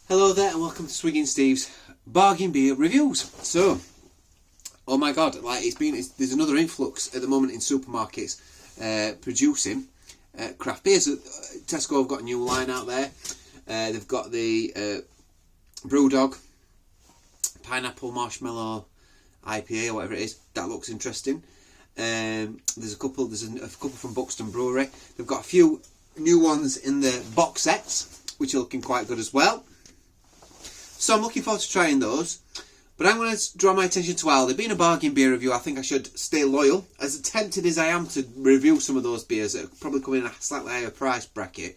Hello there and welcome to Swigging Steve's Bargain Beer Reviews. So, oh my god, there's another influx at the moment in supermarkets producing craft beers. Tesco have got a new line out there. They've got the Brewdog Pineapple Marshmallow IPA or whatever it is. That looks interesting. There's a couple from Buxton Brewery. They've got a few new ones in the box sets, which are looking quite good as well. So I'm looking forward to trying those. But I'm going to draw my attention to Aldi. Being a bargain beer review, I think I should stay loyal. As tempted as I am to review some of those beers that are probably coming in a slightly higher price bracket,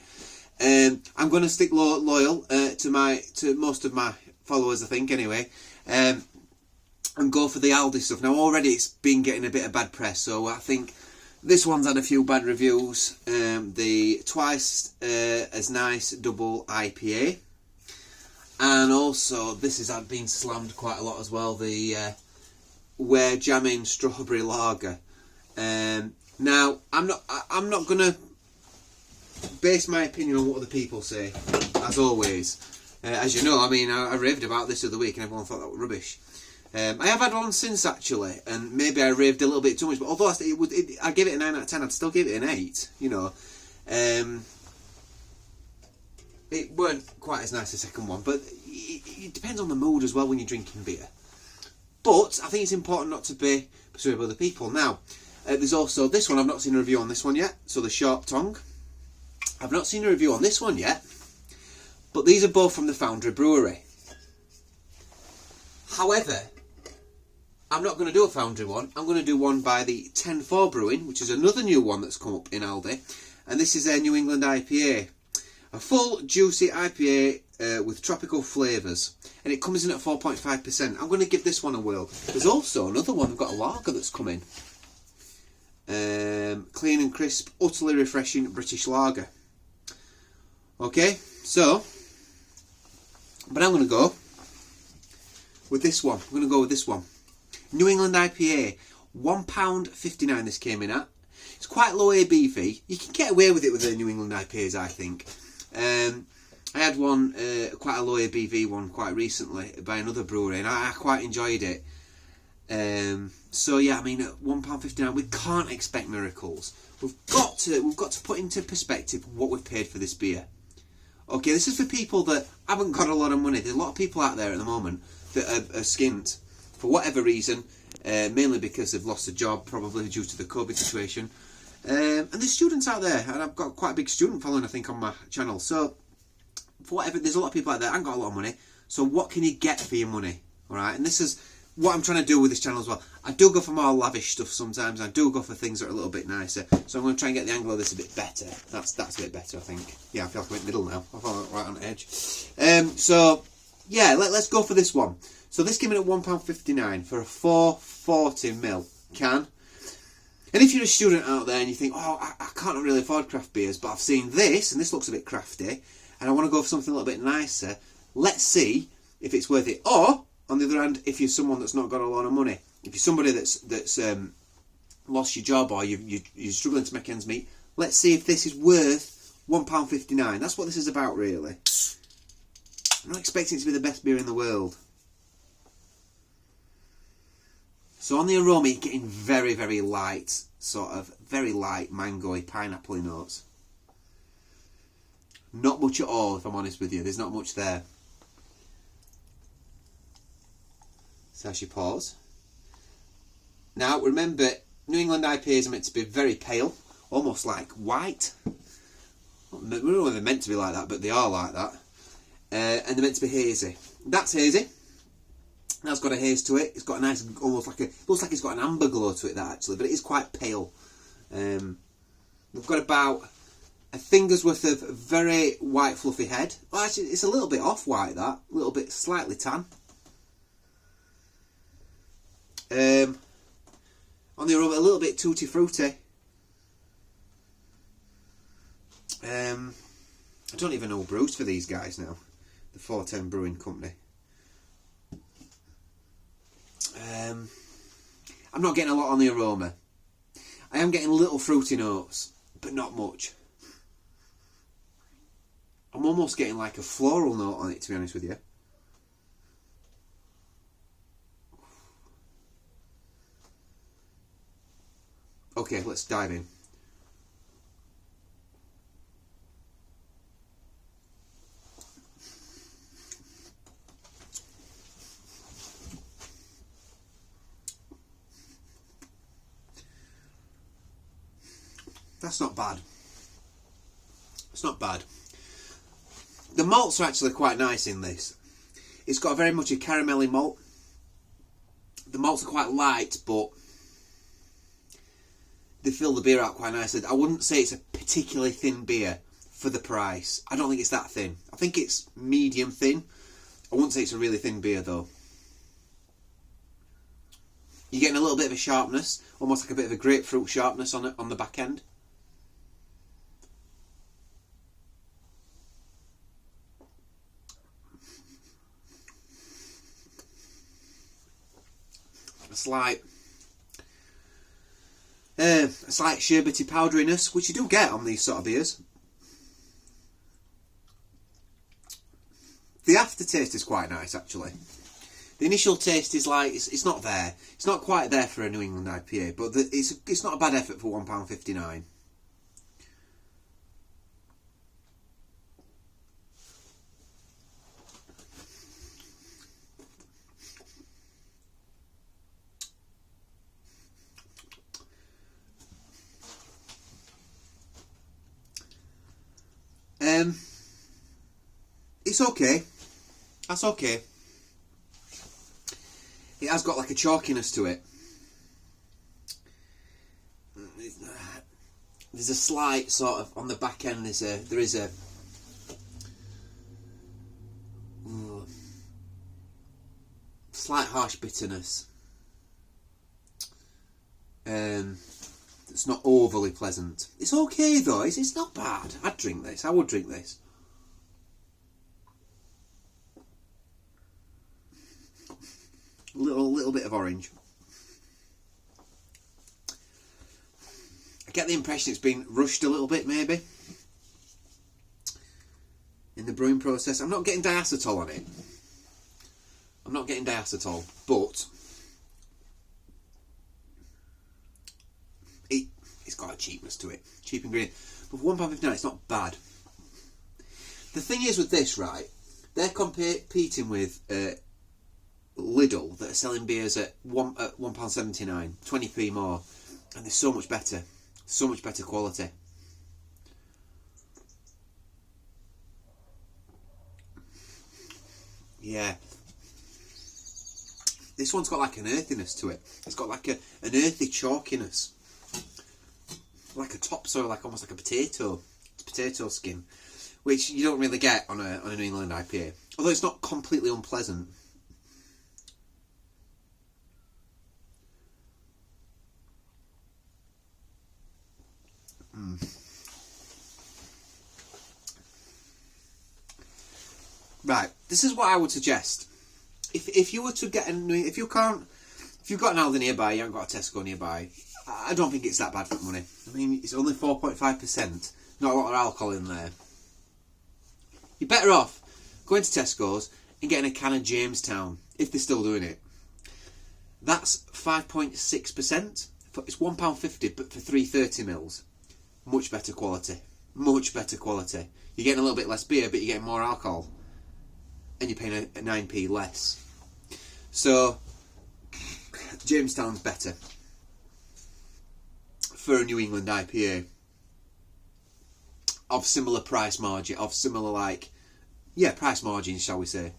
I'm going to stick loyal to most of my followers, I think, anyway. And go for the Aldi stuff. Now, already it's been getting a bit of bad press, so I think this one's had a few bad reviews. The Twice as Nice Double IPA. And also, this has been slammed quite a lot as well, the We're Jamming Strawberry Lager. Now, I'm not going to base my opinion on what other people say, as always. As you know, I raved about this the other week and everyone thought that was rubbish. I have had one since, actually, and maybe I raved a little bit too much, but although I gave it a 9 out of 10, I'd still give it an 8, you know. It weren't quite as nice as the second one, but it depends on the mood as well when you're drinking beer. But I think it's important not to be persuaded by other people. Now, there's also this one. I've not seen a review on this one yet. So the Sharp Tongue. I've not seen a review on this one yet. But these are both from the Foundry Brewery. However, I'm not going to do a Foundry one. I'm going to do one by the 10-4 Brewing, which is another new one that's come up in Aldi. And this is their New England IPA. A full, juicy IPA with tropical flavours. And it comes in at 4.5%. I'm going to give this one a whirl. There's also another one. We've got a lager that's coming. Clean and crisp, utterly refreshing British lager. Okay, so. But I'm going to go with this one. I'm going to go with this one. New England IPA. £1.59 this came in at. It's quite low ABV. You can get away with it with the New England IPAs, I think. I had one, quite a low ABV one quite recently by another brewery, and I quite enjoyed it. So yeah, at £1.59 we can't expect miracles. We've got to put into perspective what we've paid for this beer. Okay, this is for people that haven't got a lot of money. There's a lot of people out there at the moment that are skint for whatever reason, mainly because they've lost a job, probably due to the COVID situation. And there's students out there, and I've got quite a big student following, I think, on my channel. So, for whatever, there's a lot of people out there. I haven't got a lot of money. So, what can you get for your money? All right, and this is what I'm trying to do with this channel as well. I do go for more lavish stuff sometimes. I do go for things that are a little bit nicer. So, I'm going to try and get the angle of this a bit better. That's a bit better, I think. Yeah, I feel like I'm in the middle now. I feel like right on the edge. So, yeah, let's go for this one. So, this came in at £1.59 for a 440ml can. And if you're a student out there and you think, oh, I can't really afford craft beers, but I've seen this, and this looks a bit crafty, and I want to go for something a little bit nicer, let's see if it's worth it. Or, on the other hand, if you're someone that's not got a lot of money, if you're somebody that's lost your job or you're struggling to make ends meet, let's see if this is worth £1.59. That's what this is about, really. I'm not expecting it to be the best beer in the world. So on the aroma, you're getting very, very light, sort of very light mango-y, pineapple-y notes. Not much at all, if I'm honest with you. There's not much there. So as you pause. Now, remember, New England IPAs are meant to be very pale, almost like white. We don't know if they're meant to be like that, but they are like that. And they're meant to be hazy. That's hazy. That's got a haze to it. It's got a nice, almost like looks like it's got an amber glow to it, that actually, but it is quite pale. We've got about a finger's worth of very white fluffy head. Well, actually, it's a little bit off-white, that. A little bit slightly tan. On the aroma, a little bit tutti-frutti. I don't even know who brews for these guys now. The 410 Brewing Company. I'm not getting a lot on the aroma. I am getting little fruity notes, but not much. I I'm almost getting like a floral note on it, to be honest with you. Okay, let's dive in. That's not bad. It's not bad. The malts are actually quite nice in this. It's got very much a caramelly malt. The malts are quite light, but they fill the beer out quite nicely. I wouldn't say it's a particularly thin beer for the price. I don't think it's that thin. I think it's medium thin. I wouldn't say it's a really thin beer though. You're getting a little bit of a sharpness, almost like a bit of a grapefruit sharpness on it on the back end. A slight sherbety powderiness, which you do get on these sort of beers. The aftertaste is quite nice, actually. The initial taste is like, it's not there. It's not quite there for a New England IPA, but it's not a bad effort for £1.59. It's okay. That's okay. It has got like a chalkiness to it. There's a slight sort of on the back end. There is a slight harsh bitterness. It's not overly pleasant. It's okay though. It's not bad. I'd drink this. I would drink this. Little bit of orange. I get the impression it's been rushed a little bit, maybe, in the brewing process. I'm not getting diacetyl on it. I'm not getting diacetyl, but it's got a cheapness to it. Cheap ingredient. But for £1.59, it's not bad. The thing is with this, right, they're competing with Lidl that are selling beers at £1.79, 20p more, and they're so much better quality. Yeah, this one's got like an earthiness to it. It's got like an earthy chalkiness, like a topsoil, like almost like a potato skin, which you don't really get on a New England IPA. Although it's not completely unpleasant. Right, this is what I would suggest. If you were to get if you've got an Aldi nearby, you haven't got a Tesco nearby, I don't think it's that bad for money. I mean, it's only 4.5%, not a lot of alcohol in there. You're better off going to Tesco's and getting a can of Jamestown, if they're still doing it. That's 5.6%. It's £1.50, but for 330ml. Much better quality. Much better quality. You're getting a little bit less beer, but you're getting more alcohol. And you're paying a 9p less. So, Jamestown's better for a New England IPA. Of similar price margin, of similar price margins, shall we say.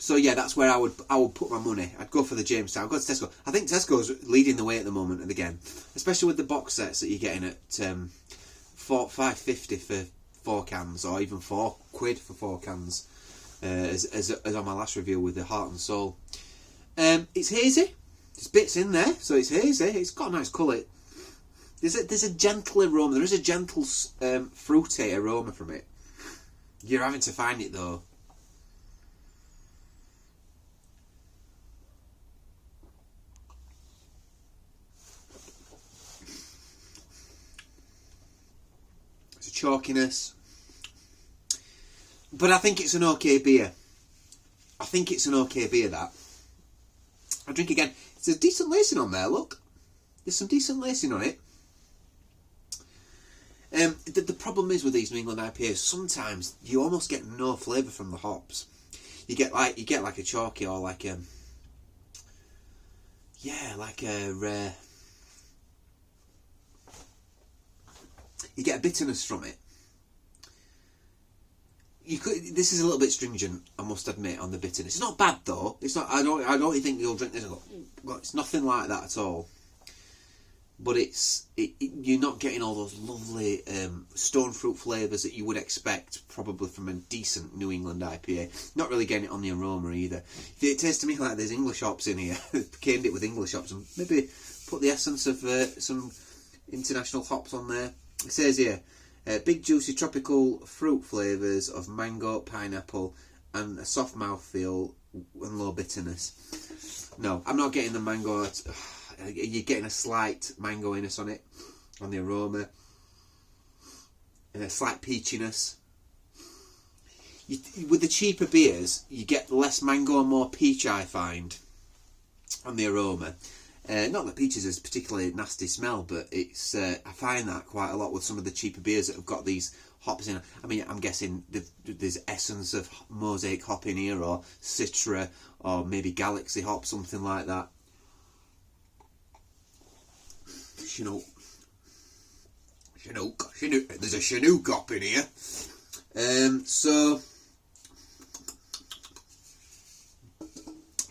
So yeah, that's where I would put my money. I'd go for the Jamestown. I'd go to Tesco. I think Tesco's leading the way at the moment, and again, especially with the box sets that you're getting at £5.50 for 4 cans, or even £4 for 4 cans, as on my last review with the Heart and Soul. It's hazy. There's bits in there, so it's hazy. It's got a nice colour. There's a gentle aroma. There is a gentle fruity aroma from it. You're having to find it though. chalkiness. But I think it's an okay beer. That. I'll drink again. There's a decent lacing on there, look. There's some decent lacing on it. The problem is with these New England IPAs, sometimes you almost get no flavour from the hops. You get like a chalky or like a you get a bitterness from it. This is a little bit stringent, I must admit, on the bitterness. It's not bad though. It's not. I don't think you'll drink this and go, well, it's nothing like that at all. But you're not getting all those lovely stone fruit flavours that you would expect probably from a decent New England IPA. Not really getting it on the aroma either. It tastes to me like there's English hops in here. Caned it with English hops and maybe put the essence of some international hops on there. It says here, big juicy tropical fruit flavours of mango, pineapple and a soft mouthfeel and low bitterness. No, I'm not getting the mango. You're getting a slight mangoiness on it, on the aroma, and a slight peachiness. With the cheaper beers, you get less mango and more peach, I find, on the aroma. Not that peaches is a particularly nasty smell, but it's I find that quite a lot with some of the cheaper beers that have got these hops in. I mean, I'm guessing there's essence of mosaic hop in here, or Citra, or maybe Galaxy hop, something like that. Chinook. There's a Chinook hop in here. So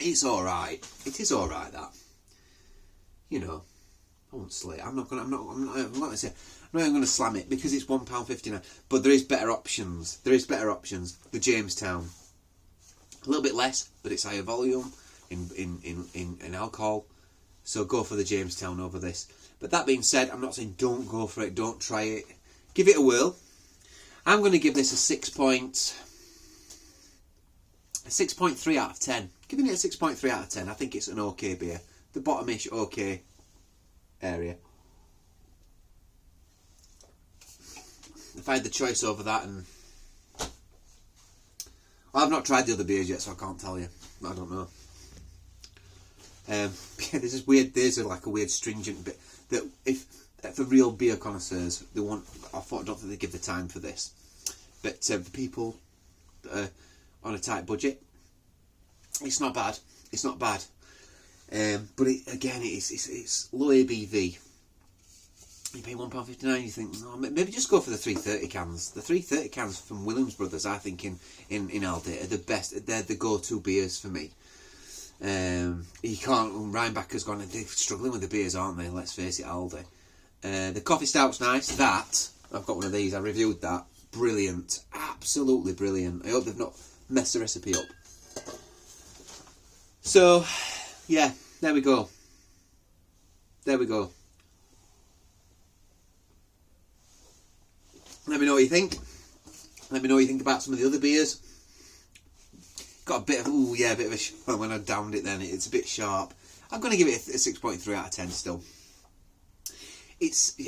it's all right. It is all right. That, you know, I won't slay it. I'm not going to slam it because it's £1.59. But there is better options. The Jamestown, a little bit less, but it's higher volume in alcohol. So go for the Jamestown over this. But that being said, I'm not saying don't go for it, don't try it. Give it a whirl. I'm going to give this a 6.3 out of 10. Giving it a 6.3 out of 10. I think it's an okay beer. The bottomish okay area. If I had the choice over that, and I've not tried the other beers yet, so I can't tell you. I don't know. Yeah, there's this weird. There's like a weird stringent bit that if for real beer connoisseurs, they want. I don't think they give the time for this, but for people on a tight budget, it's not bad. It's not bad, but it's low ABV. You pay £1.59. You think, no, maybe just go for the 330 cans. The 330 cans from Williams Brothers, I think in Aldi are the best. They're the go-to beers for me. You can't. Rheinbacker's gone. They're struggling with the beers, aren't they? Let's face it, Aldi. The coffee stout's nice. That I've got one of these. I reviewed that. Brilliant, absolutely brilliant. I hope they've not messed the recipe up. So, yeah, there we go. Let me know what you think. Let me know what you think about some of the other beers. Got a bit of a when I downed it, then it's a bit sharp. I'm going to give it a 6.3 out of 10 still. It's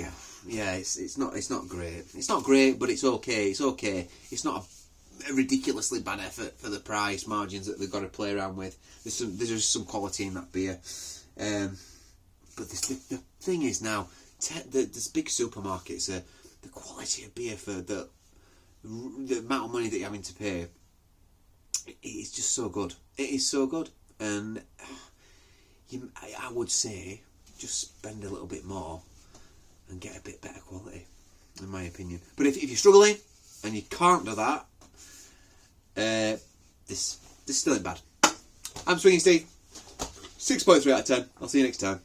not great. It's not great, but it's okay. It's not a ridiculously bad effort for the price margins that they've got to play around with. There's just some quality in that beer. But the thing is now, there's big supermarkets, the quality of beer for the amount of money that you're having to pay, it's just so good. It is so good, and I would say just spend a little bit more and get a bit better quality, in my opinion. But if you're struggling and you can't do that, this still ain't bad. I'm Swinging Steve. 6.3 out of 10. I'll see you next time.